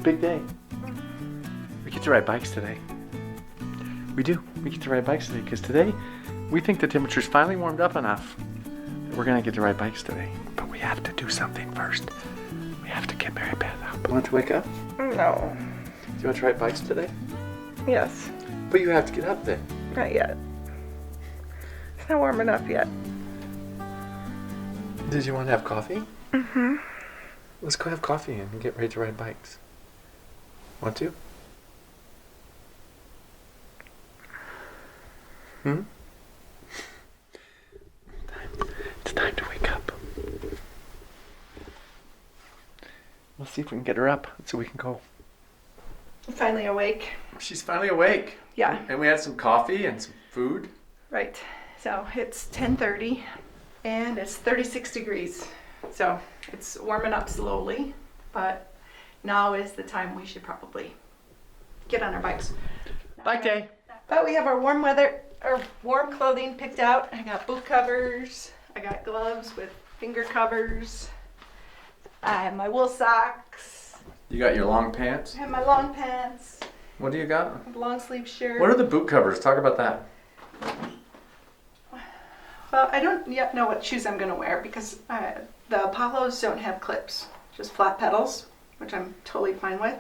big day. We get to ride bikes today. We do. We get to ride bikes today because today we think the temperature's finally warmed up enough that we're gonna get to ride bikes today. But we have to do something first. We have to get Mary Beth up. Want to wake up? No. Do you want to ride bikes today? Yes. But you have to get up then. Not yet. It's not warm enough yet. Did you want to have coffee? Mm-hmm. Let's go have coffee and get ready to ride bikes. Want to? It's time to wake up. Let's see if we can get her up so we can go. I'm finally awake. She's finally awake. Yeah. And we had some coffee and some food. Right. So it's 10:30 and it's 36 degrees. So it's warming up slowly, but now is the time we should probably get on our bikes. Bike day. But we have our warm weather, or warm clothing picked out. I got boot covers. I got gloves with finger covers. I have my wool socks. You got your long pants? I have my long pants. What do you got? A long sleeve shirt. What are the boot covers? Talk about that. Well, I don't yet know what shoes I'm going to wear because the Apollos don't have clips, just flat pedals, which I'm totally fine with.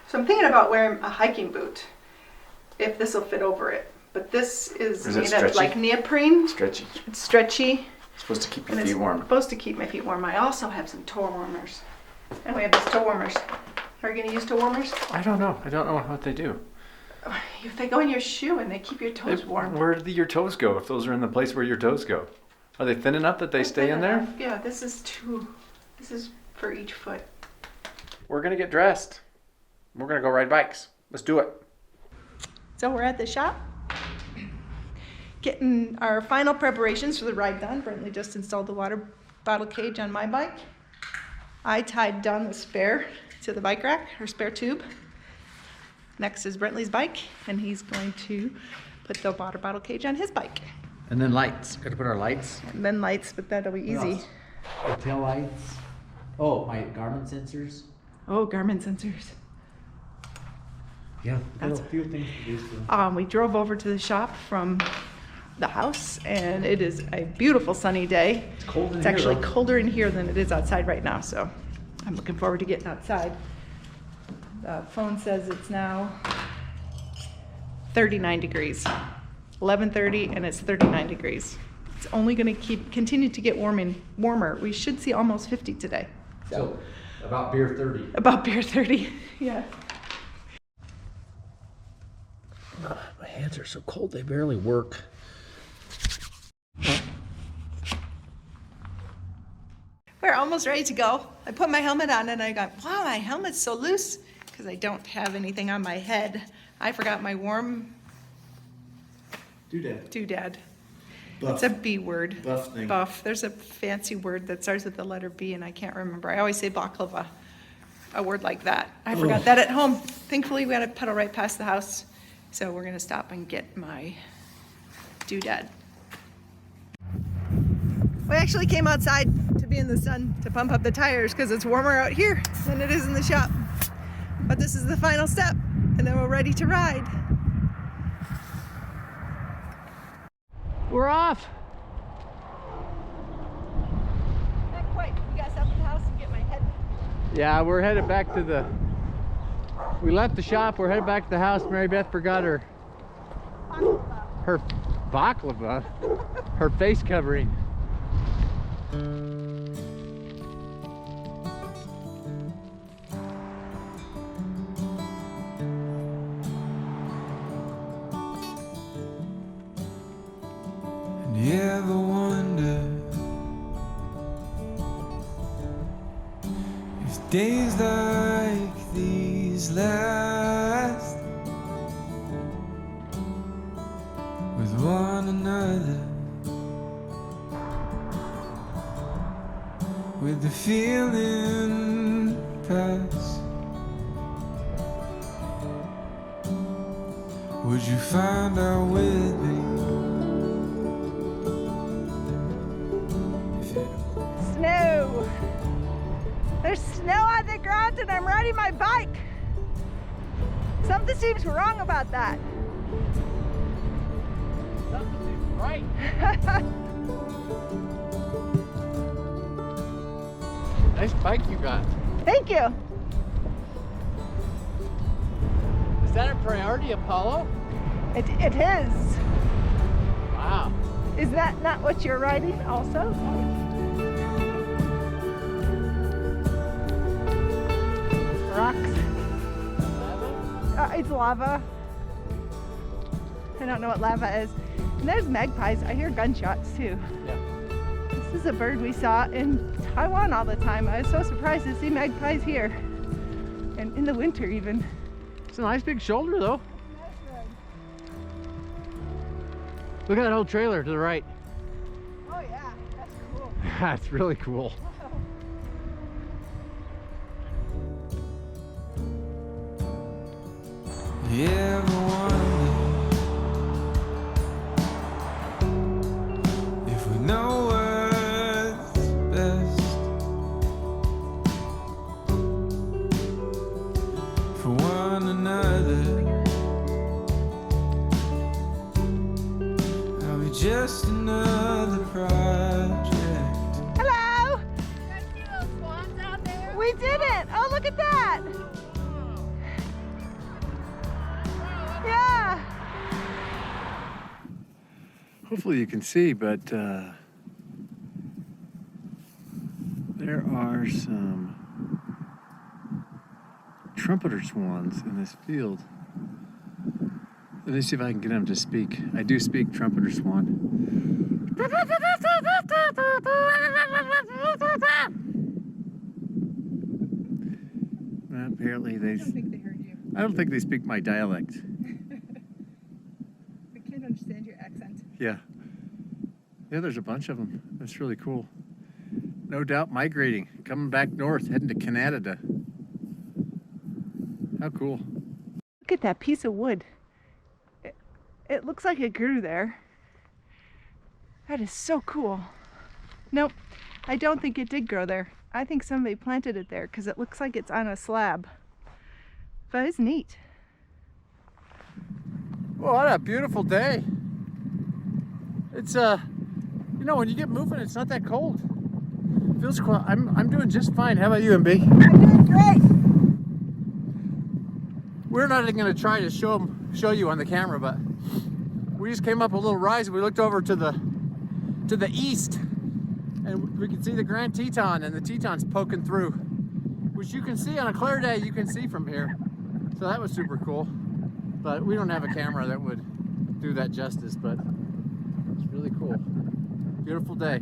So I'm thinking about wearing a hiking boot, if this will fit over it. But this is Is it made of stretchy? like neoprene. Stretchy. It's stretchy. It's supposed to keep your And feet it's warm. supposed to keep my feet warm. I also have some toe warmers. And we have these toe warmers. Are you going to use toe warmers? I don't know. I don't know what they do. If they go in your shoe and they keep your toes warm. Where do your toes go if those are in the place where your toes go? Are they thin enough that they stay in there? Yeah, this is for each foot. We're going to get dressed. We're going to go ride bikes. Let's do it. So we're at the shop, getting our final preparations for the ride done. Brentley just installed the water bottle cage on my bike. I tied down the spare to the bike rack, or spare tube. Next is Brentley's bike, and he's going to put the water bottle cage on his bike. And then lights. Got to put our lights. And then lights, but that'll be What easy. else? The tail lights. Oh, my Garmin sensors. Oh, Garmin sensors. Yeah, That's- a few things to do still. We drove over to the shop from the house, and it is a beautiful sunny day. It's cold in It's here, actually though. colder in here than it is outside right now, so I'm looking forward to getting outside. The phone says it's now 39 degrees. 11:30 and it's 39 degrees. It's only going to continue to get warmer. We should see almost 50 today. So, about beer 30. About beer 30, yeah. My hands are so cold, they barely work. We're almost ready to go. I put my helmet on and I got, wow, my helmet's so loose because I don't have anything on my head. I forgot my warm Doodad. doodad. Buff. It's a B word. Buff thing. Buff. There's a fancy word that starts with the letter B and I can't remember. I always say baklava, a word like that. I forgot that at home. Thankfully, we had to pedal right past the house. So we're gonna stop and get my doodad. We actually came outside to be in the sun to pump up the tires because it's warmer out here than it is in the shop. But this is the final step and then we're ready to ride. We're off. Not quite. We gotta stop at the house and get my head. Yeah, we're headed back to the... We left the shop. We're headed back to the house. Mary Beth forgot her baklava, her face covering. You ever wonder if days like these last with one another, with the feeling pass? Would you find out with me? Snow. There's snow on the ground and I'm riding my bike. Something seems wrong about that. Something seems right. Nice bike you got. Thank you. Is that a Priority Apollo? It is. Wow. Is that not what you're riding also? Rocks. It's lava. I don't know what lava is. And there's magpies. I hear gunshots too. Yeah. This is a bird we saw in Taiwan all the time. I was so surprised to see magpies here. And in the winter even. It's a nice big shoulder though. Look at that old trailer to the right. Oh yeah, that's cool. That's really cool. You ever wonder if we know what's best for one another? Are we just another project? Hello! You guys see those swans out there? We did it! Oh, look at that! Yeah! Hopefully you can see, but there are some trumpeter swans in this field. Let me see if I can get them to speak. I do speak trumpeter swan. Apparently I don't think they heard you. I don't think they speak my dialect. I can't understand your accent. Yeah. Yeah, there's a bunch of them. That's really cool. No doubt migrating, coming back north, heading to Canada. How cool. Look at that piece of wood. It looks like it grew there. That is so cool. Nope, I don't think it did grow there. I think somebody planted it there because it looks like it's on a slab. But it's neat. Well, what a beautiful day. It's you know, when you get moving, it's not that cold. Feels cool. I'm doing just fine. How about you, MB? I'm doing great. We're not even going to try to show you on the camera, but we just came up a little rise and we looked over to the east, and we can see the Grand Teton, and the Teton's poking through, which you can see on a clear day. You can see from here, so that was super cool. But we don't have a camera that would do that justice, but it's really cool. Beautiful day.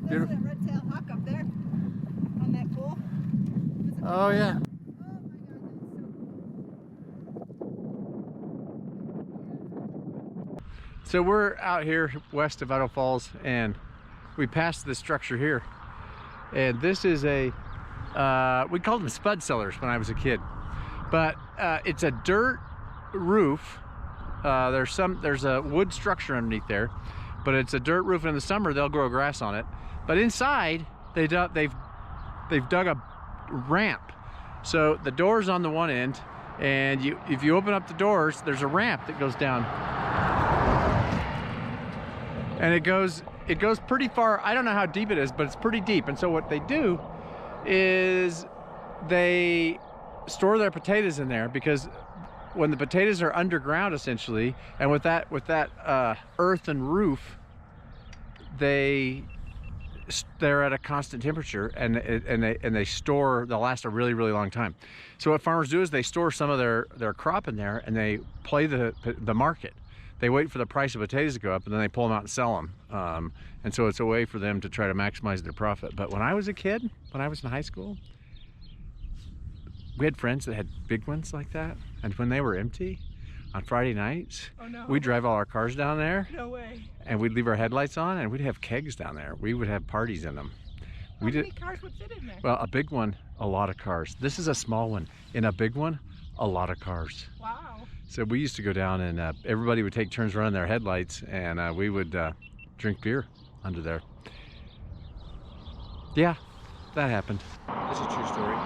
There's a red-tailed hawk up there on that pole. Oh yeah. So we're out here west of Idaho Falls, and we passed this structure here, and this is a we called them Spud Sellers when I was a kid, but it's a dirt roof. There's a wood structure underneath there, but it's a dirt roof, and in the summer they'll grow grass on it. But inside they've dug a ramp, so the door's on the one end, and if you open up the doors, there's a ramp that goes down. And it goes pretty far. I don't know how deep it is, but it's pretty deep. And so what they do is they store their potatoes in there, because when the potatoes are underground essentially, and with that earthen roof, they're at a constant temperature, and they'll last a really, really long time. So what farmers do is they store some of their crop in there, and they play the market. They wait for the price of potatoes to go up, and then they pull them out and sell them. And so it's a way for them to try to maximize their profit. But when I was a kid, when I was in high school, we had friends that had big ones like that. And when they were empty on Friday nights, we'd drive all our cars down there. No way. And we'd leave our headlights on, and we'd have kegs down there. We would have parties in them. How many cars would fit in there? Well, a big one, a lot of cars. This is a small one. In a big one, a lot of cars. Wow. So we used to go down, and everybody would take turns running their headlights, and we would drink beer under there. Yeah, that happened. That's a true story.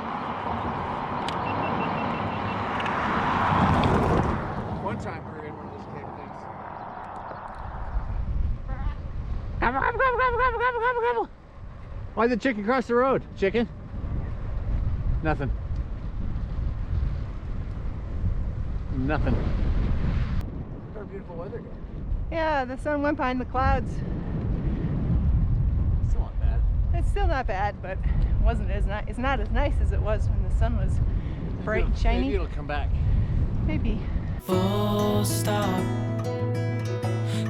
Why'd the chicken cross the road? Chicken? Nothing. Nothing. Look at our beautiful weather go. Yeah, the sun went behind the clouds. Still not bad. It's still not bad, but it wasn't as nice. It's not as nice as it was when the sun was bright and shiny. Maybe it'll come back. Maybe. Full stop.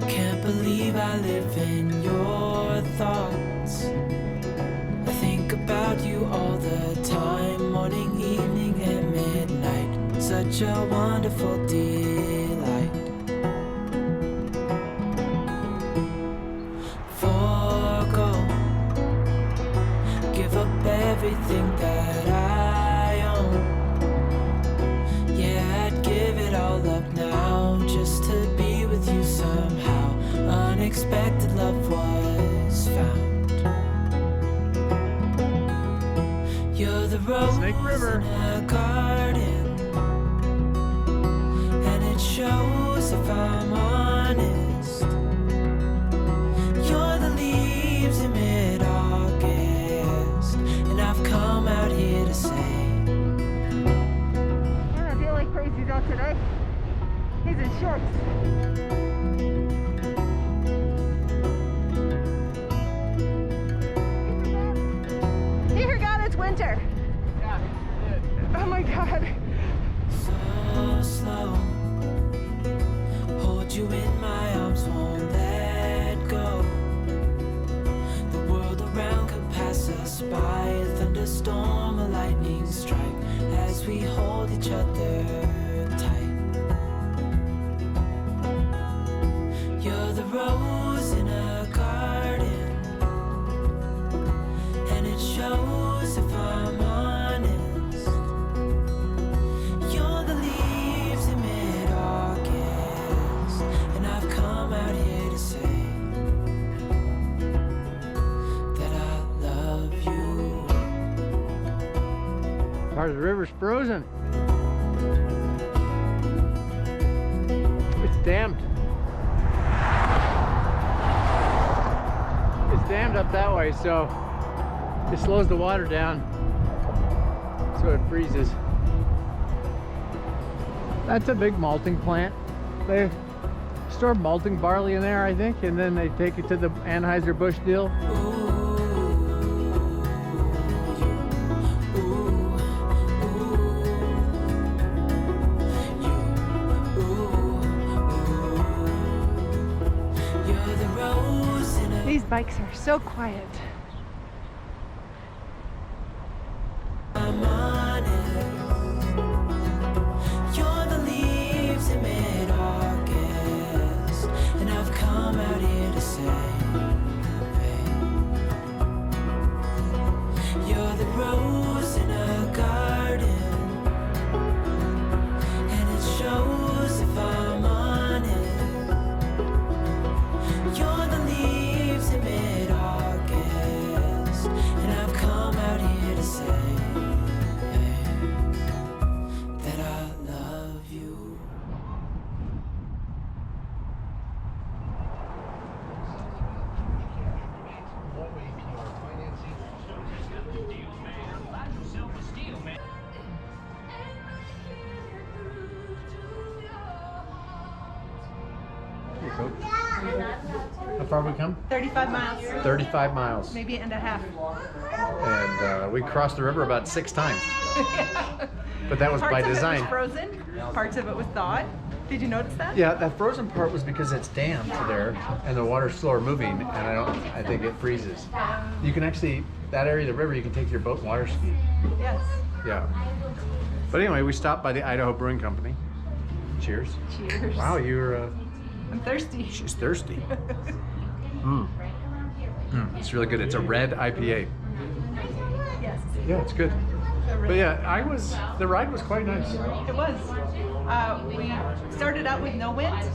Can't believe I live in your thoughts. I think about you all the time, morning, evening, and midnight. Such a wonderful delight. Forgo, give up everything that I own. Yeah, I'd give it all up now just to be with you somehow. Unexpected love was found. You're the rose Snake River. in a garden, and it shows if I'm honest. You're the leaves in mid-August, and I've come out here to say I don't feel like Crazy's out today. He's in shorts. Dear God, it's winter. Yeah, it did. Oh my God. so slow. Hold you in my arms, won't let go. The world around could pass us by, a thunderstorm, a lightning strike, as we hold each other tight. You're the rose in a garden, and it shows if I'm honest. You're the leaves in mid-August, and I've come out here to say that I love you. Part of the river's frozen. It's dammed. It's dammed up that way, so it slows the water down so it freezes. That's a big malting plant. They store malting barley in there, I think, and then they take it to the Anheuser-Busch deal. These bikes are so quiet. I'm honest. You're the leaves in mid-August, and I've come out here to say, you're the rose in a garden, and it shows if I'm honest. You're the leaves in mid-August, and I've come out here to say that I love you. How far have we come? 35 miles, 35 miles. maybe and a half. And we crossed the river about 6 times. But that was by Parts design. of it was frozen, parts of it was thawed. Did you notice that? Yeah, that frozen part was because it's damp there and the water's slower moving, and I think it freezes. You can actually, that area of the river, you can take your boat and water ski. Yes. Yeah. But anyway, we stopped by the Idaho Brewing Company. Cheers. Cheers. Wow, you're, I'm thirsty. she's thirsty. It's really good. It's a red IPA. Yes. Yeah, it's good. But yeah, the ride was quite nice. It was. We started out with no wind,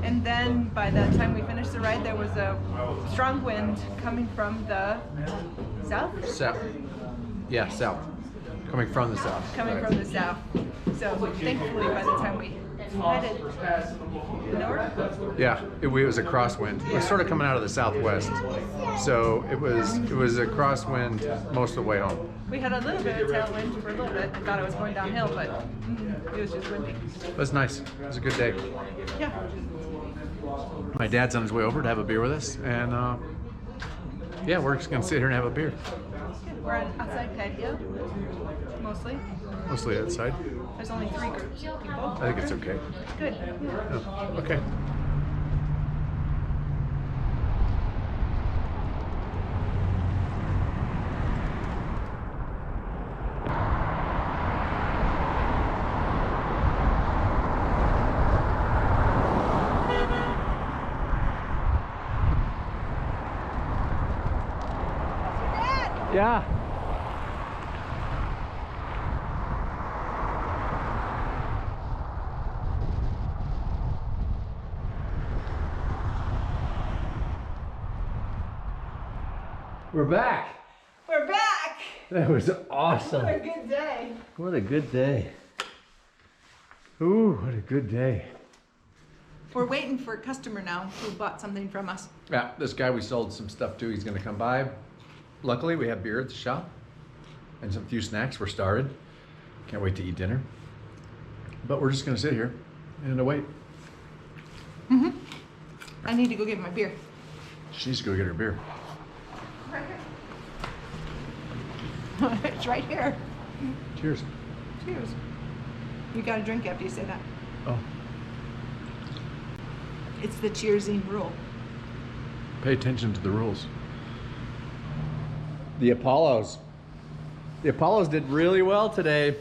and then by the time we finished the ride, there was a strong wind coming from the south. South. Yeah, south. Coming from the south. Coming Right. from the south. So thankfully, by the time we headed north. Yeah, it was a crosswind. It was sort of coming out of the southwest, so it was a crosswind most of the way home. We had a little bit of tailwind for a little bit. I thought it was going downhill, but it was just windy. It was nice. It was a good day. Yeah. My dad's on his way over to have a beer with us, and yeah, we're just gonna sit here and have a beer. We're on outside patio, mostly. Mostly outside. There's only 3 groups of people. I think it's okay. Good. Oh, okay. Yeah. We're back. We're back. That was awesome. What a good day. What a good day. Ooh, what a good day. We're waiting for a customer now who bought something from us. Yeah, this guy we sold some stuff to, he's gonna come by. Luckily, we have beer at the shop and some few snacks. We're started. Can't wait to eat dinner. But we're just gonna sit here and wait. I need to go get my beer. She needs to go get her beer. Right here. It's right here. Cheers. Cheers. You gotta drink after you say that. Oh, It's the cheersing rule. pay attention to the rules. The Apollos. The Apollos did really well today.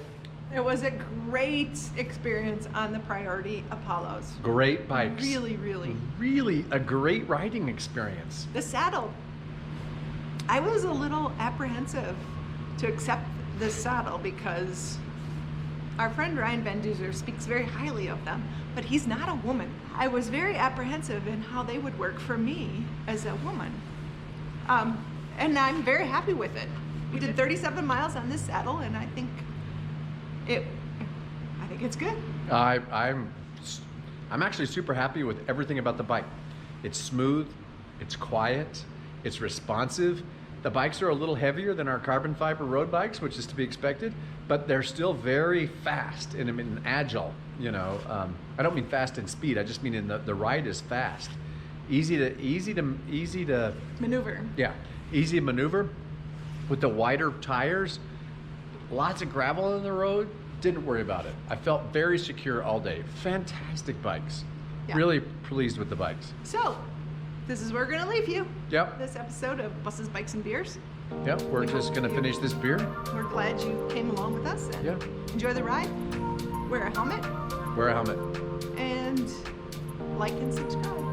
It was a great experience on the Priority Apollos. Great bikes. Really. A great riding experience. The saddle. I was a little apprehensive to accept this saddle because our friend Ryan Van Duzer speaks very highly of them, but he's not a woman. I was very apprehensive in how they would work for me as a woman. And I'm very happy with it. We did 37 miles on this saddle, and I think it's good. I'm actually super happy with everything about the bike. It's smooth, it's quiet, it's responsive. The bikes are a little heavier than our carbon fiber road bikes, which is to be expected, but they're still very fast and agile. You know, I don't mean fast in speed. I just mean in the ride is fast, easy to Maneuver. yeah, easy to maneuver with the wider tires. Lots of gravel on the road. Didn't worry about it. I felt very secure all day. Fantastic bikes. Yeah. Really pleased with the bikes. So, this is where we're gonna leave you. Yep. This episode of Buses, Bikes, and Beers. Yep. We're just gonna finish this beer. We're glad you came along with us and Yeah. enjoy the ride. Wear a helmet Wear a helmet. and like and subscribe.